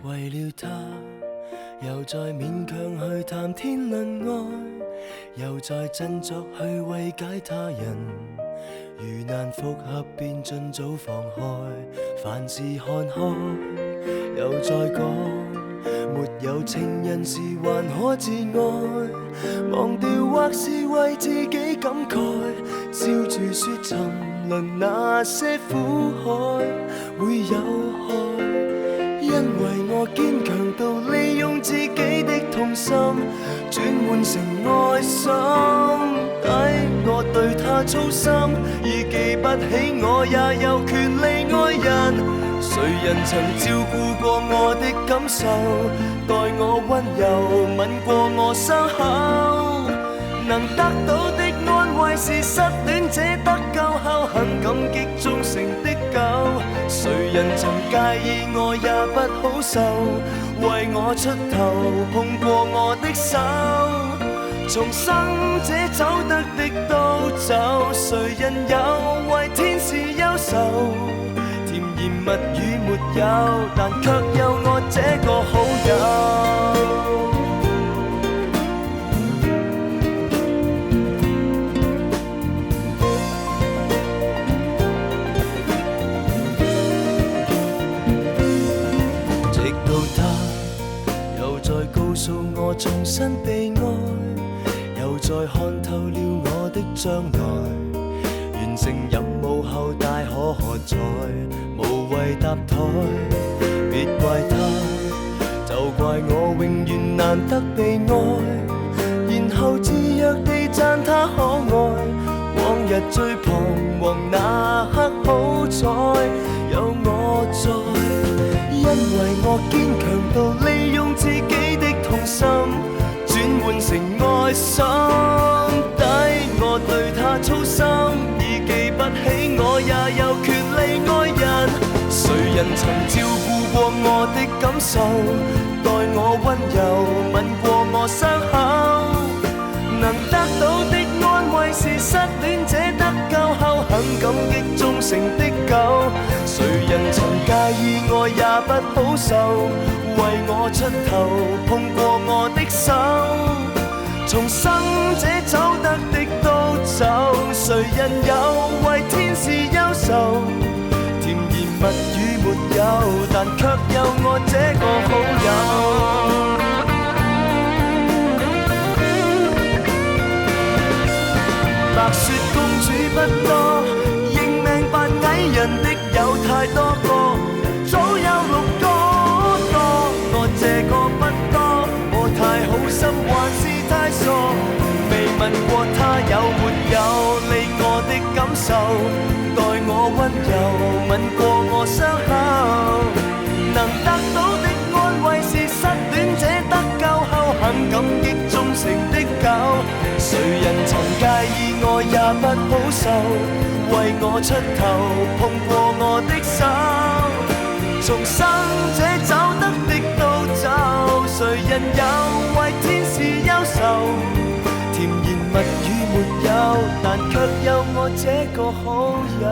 為了他，又再勉強去談天論愛，又再振作去慰解他人。如難復合，便盡早放開，凡事看開。又再講，沒有情人時還可自愛，忘掉或是為自己感慨，笑住說沉淪那些苦海會有害。因為我堅強到利用自己的痛心轉換成愛心，抵我對他操心，已記不起我也有權利愛人。誰人曾照顧過我的感受，待我溫柔吻過我傷口，能得到的安慰是失戀者得救後很感激忠誠的狗。誰人曾介意我也不好受，為我出頭碰過我的手，從生者走得的都走，誰人有為天使憂愁？甜言蜜語沒有，但卻有我這個好友。告訴我重新被愛，又再看透了我的將來，完成任務後大可喝彩，無謂搭台。別怪他，就怪我永遠難得被愛，然後自虐地讚他可愛。往日最彷徨那刻好彩有我在，因為我堅強到利用自己的痛心轉換成愛心，抵我對他操心，已記不起我也有權利愛人。誰人曾照顧過我的感受，待我溫柔吻過我傷口，能得到的安慰是失戀者得救後很感激忠誠的狗。誰人曾介意我也不好受，為我出頭碰過我的手，從生者走得的都走，誰人有為天使憂愁？甜言蜜語沒有，但卻有我這個好友。白雪公主不多，認命扮矮人的有太多個，早有6個多，我這個不多，我太好心還是太傻，未問過他有沒有理我的感受，待我溫柔吻過我傷口，能得到的安慰是失戀者得救後很感激忠誠的狗。誰人曾介意我也不好受，為我出頭碰過我的手，從生者走得的都走，誰人有為天使憂愁？甜言蜜語沒有，但卻有我這個好友。